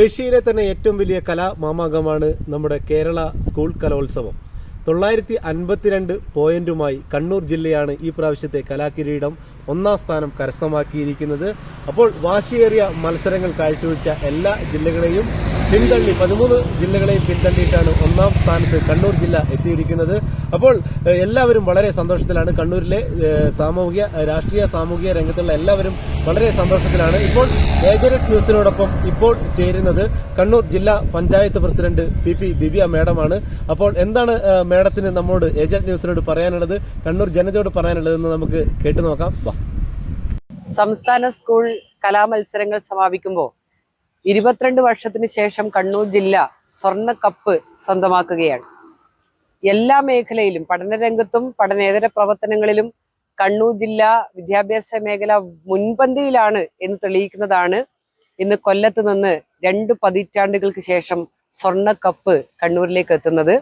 ഏഷ്യയിലെ തന്നെ ഏറ്റവും വലിയ കലാമാമാങ്കമാണ് നമ്മുടെ കേരള സ്കൂൾ കലോത്സവം. 952 പോയിന്റുമായി കണ്ണൂർ ജില്ലയാണ് ഈ പ്രാവശ്യത്തെ കലാകിരീടം ഒന്നാം സ്ഥാനം കരസ്ഥമാക്കിയിരിക്കുന്നത്. അപ്പോൾ വാശിയേറിയ മത്സരങ്ങൾ കാഴ്ചവെച്ച എല്ലാ ജില്ലകളെയും പിന്തള്ളി 13 ജില്ലകളെയും പിന്തള്ളിയിട്ടാണ് ഒന്നാം സ്ഥാനത്ത് കണ്ണൂർ ജില്ല എത്തിയിരിക്കുന്നത്. അപ്പോൾ എല്ലാവരും വളരെ സന്തോഷത്തിലാണ്. കണ്ണൂരിലെ രാഷ്ട്രീയ സാമൂഹിക രംഗത്തുള്ള എല്ലാവരും വളരെ സന്തോഷത്തിലാണ്. ഇപ്പോൾ ഏജന്റ് ന്യൂസിനോടൊപ്പം ഇപ്പോൾ ചേരുന്നത് കണ്ണൂർ ജില്ലാ പഞ്ചായത്ത് പ്രസിഡന്റ് പി ദിവ്യ മേഡമാണ്. അപ്പോൾ എന്താണ് മേഡത്തിന് നമ്മോട് ഏജന്റ് ന്യൂസിനോട് പറയാനുള്ളത്, കണ്ണൂർ ജനതയോട് പറയാനുള്ളതെന്ന് നമുക്ക് കേട്ടു നോക്കാം. സംസ്ഥാന സ്കൂൾ കലാമത്സരങ്ങൾ സമാപിക്കുമ്പോൾ 22 വർഷത്തിന് ശേഷം കണ്ണൂർ ജില്ല സ്വർണ്ണ കപ്പ് സ്വന്തമാക്കുകയാണ്. എല്ലാ മേഖലയിലും പഠനരംഗത്തും പഠനേതര പ്രവർത്തനങ്ങളിലും കണ്ണൂർ ജില്ല വിദ്യാഭ്യാസ മേഖല മുൻപന്തിയിലാണ് എന്ന് തെളിയിക്കുന്നതാണ് ഇന്ന് കൊല്ലത്ത് നിന്ന് 2 പതിറ്റാണ്ടുകൾക്ക് ശേഷം സ്വർണ്ണ കപ്പ് കണ്ണൂരിലേക്ക് എത്തുന്നത്.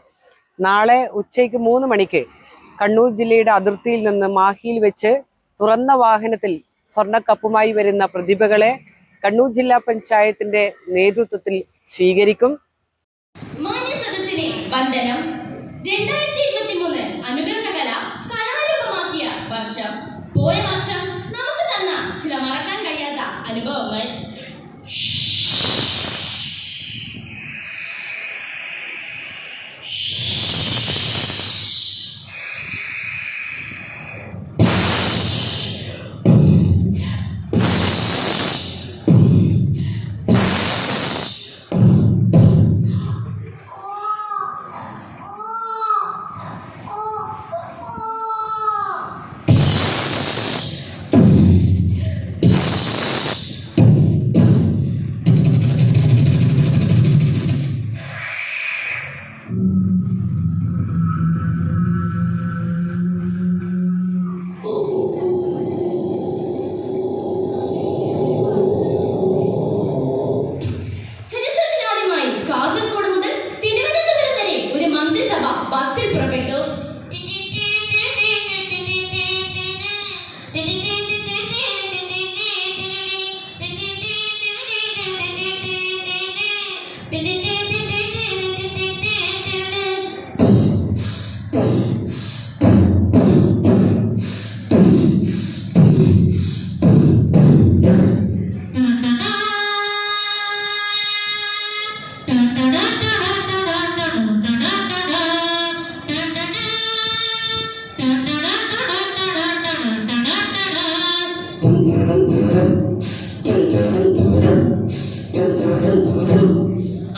നാളെ ഉച്ചയ്ക്ക് 3 മണിക്ക് കണ്ണൂർ ജില്ലയുടെ അതിർത്തിയിൽ നിന്ന് മാഹിയിൽ വെച്ച് തുറന്ന വാഹനത്തിൽ സ്വർണ്ണ കപ്പുമായി വരുന്ന പ്രതിഭകളെ കണ്ണൂർ ജില്ലാ പഞ്ചായത്തിന്റെ നേതൃത്വത്തിൽ സ്വീകരിക്കും. വന്ദനം 2023 അനുകരണ കല കലാരൂപമാക്കിയ വർഷം. പോയ വർഷം നമുക്ക് തന്ന ചില മറക്കാൻ കഴിയാത്ത അനുഭവങ്ങൾ.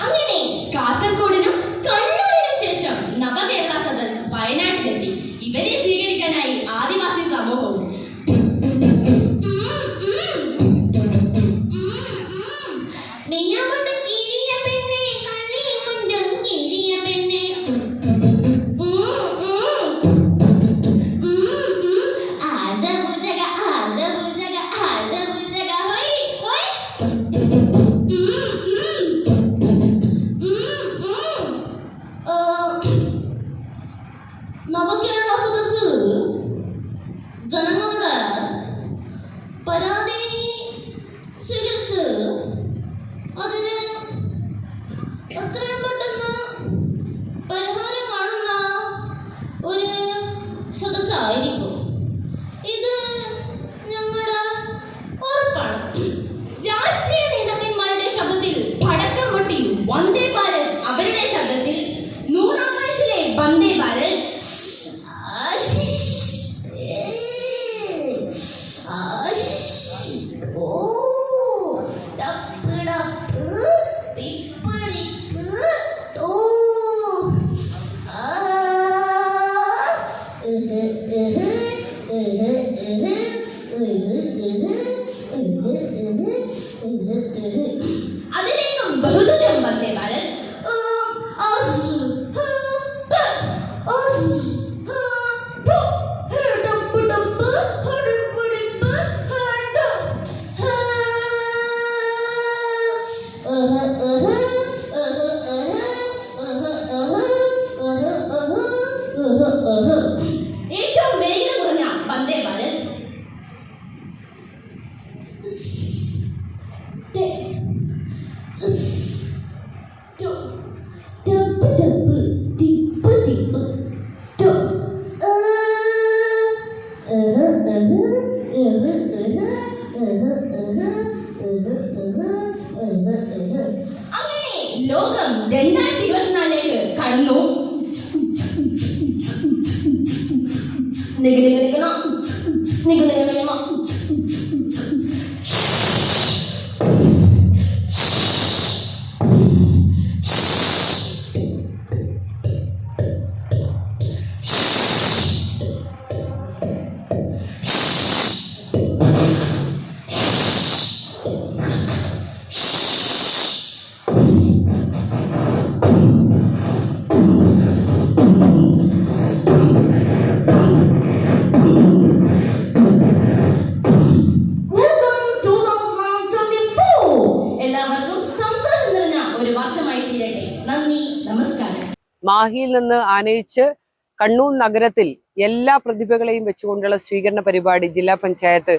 അങ്ങനെ കാസർഗോഡിനും കണ്ണൂരിനും ശേഷം നവകേരള സദസ് വയനാട്ടിലെത്തി. ഇവരെ സ്വീകരിക്കാനായി ആദിവാസി സമൂഹവും നവകേരള സദസ് ജനങ്ങളുടെ പരാതി സ്വീകരിച്ച് അതിന് എത്രയും പെട്ടെന്ന് പരിഹാരം കാണുന്ന ഒരു സദസ്സായിരിക്കും ഇത്. ഞങ്ങളുടെ ഉറപ്പാണ്. രാഷ്ട്രീയ നേതാക്കന്മാരുടെ ശബ്ദത്തിൽ പടക്കം പൊട്ടി വന്ദേ ഭാരത്, അവരുടെ ശബ്ദത്തിൽ 100ാം വയസ്സിലെ വന്ദേ ഭാരത്. അതിലേക്കും ബഹുദൂരം വന്ദേ ഭാരത്. ഏറ്റവും വേഗത കുറഞ്ഞ വന്ദേ ഭാരത്. This ലോകം 2024 കടന്നു. എല്ലാവർക്കും സന്തോഷം നിറഞ്ഞ ഒരു വർഷമായി തീരട്ടെ. നന്ദി, നമസ്കാരം. മാഹിയിൽ നിന്ന് ആനയിച്ച് കണ്ണൂർ നഗരത്തിൽ എല്ലാ പ്രതിഭകളെയും വെച്ചുകൊണ്ടുള്ള സ്വീകരണ പരിപാടി ജില്ലാ പഞ്ചായത്ത്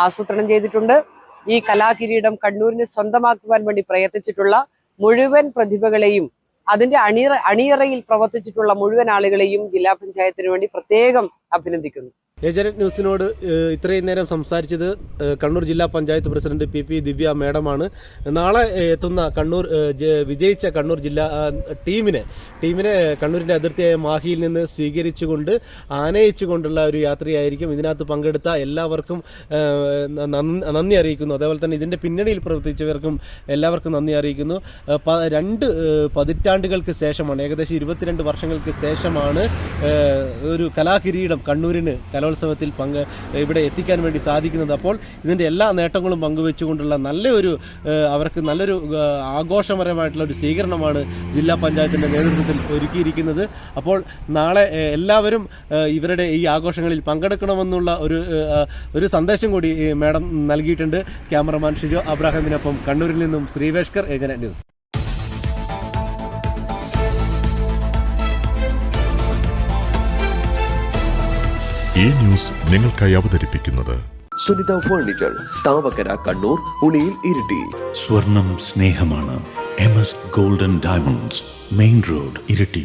ആസൂത്രണം ചെയ്തിട്ടുണ്ട്. ഈ കലാകിരീടം കണ്ണൂരിന് സ്വന്തമാക്കുവാൻ വേണ്ടി പ്രയത്നിച്ചിട്ടുള്ള മുഴുവൻ പ്രതിഭകളെയും അതിന്റെ അണിയറയിൽ പ്രവർത്തിച്ചിട്ടുള്ള മുഴുവൻ ആളുകളെയും ജില്ലാ പഞ്ചായത്തിന് വേണ്ടി പ്രത്യേകം അഭിനന്ദിക്കുന്നു. ഏജന്റ് ന്യൂസിനോട് ഇത്രയും നേരം സംസാരിച്ചത് കണ്ണൂർ ജില്ലാ പഞ്ചായത്ത് പ്രസിഡന്റ് പി ദിവ്യ മേഡമാണ്. നാളെ എത്തുന്ന കണ്ണൂർ വിജയിച്ച കണ്ണൂർ ജില്ലാ ടീമിനെ കണ്ണൂരിന്റെ അതിർത്തിയായ മാഹിയിൽ നിന്ന് സ്വീകരിച്ചുകൊണ്ട് ആനയിച്ചുകൊണ്ടുള്ള ഒരു യാത്രയായിരിക്കും. ഇതിനകത്ത് പങ്കെടുത്ത എല്ലാവർക്കും നന്ദി അറിയിക്കുന്നു. അതേപോലെ തന്നെ ഇതിന്റെ പിന്നണിയിൽ പ്രവർത്തിച്ചവർക്കും എല്ലാവർക്കും നന്ദി അറിയിക്കുന്നു. 2 പതിറ്റാണ്ടുകൾക്ക് ശേഷമാണ്, ഏകദേശം 22 വർഷങ്ങൾക്ക് ശേഷമാണ് ഒരു കലാകിരീടം കണ്ണൂരിന് കലോത്സവത്തിൽ ഇവിടെ എത്തിക്കാൻ വേണ്ടി സാധിക്കുന്നത്. അപ്പോൾ ഇതിൻ്റെ എല്ലാ നേട്ടങ്ങളും പങ്കുവെച്ചുകൊണ്ടുള്ള അവർക്ക് നല്ലൊരു ആഘോഷപരമായിട്ടുള്ള ഒരു സ്വീകരണമാണ് ജില്ലാ പഞ്ചായത്തിൻ്റെ നേതൃത്വത്തിൽ ഒരുക്കിയിരിക്കുന്നത്. അപ്പോൾ നാളെ എല്ലാവരും ഇവരുടെ ഈ ആഘോഷങ്ങളിൽ പങ്കെടുക്കണമെന്നുള്ള ഒരു സന്ദേശം കൂടി മാഡം നൽകിയിട്ടുണ്ട്. ക്യാമറമാൻ ഷിജോ അബ്രാഹിമിനൊപ്പം കണ്ണൂരിൽ നിന്നും ശ്രീവേഷ്കർ, ഏജന്റ് ന്യൂസ്. ഈ ന്യൂസ് നിങ്ങൾക്കായി അവതരിപ്പിക്കുന്നത് സുനിത ഫർണിച്ചർ, താവക്കര, കണ്ണൂർ, ഉളിയിൽ, ഇരിട്ടി. സ്വർണം സ്നേഹമാണ്. MS golden diamonds, main road, Iritty.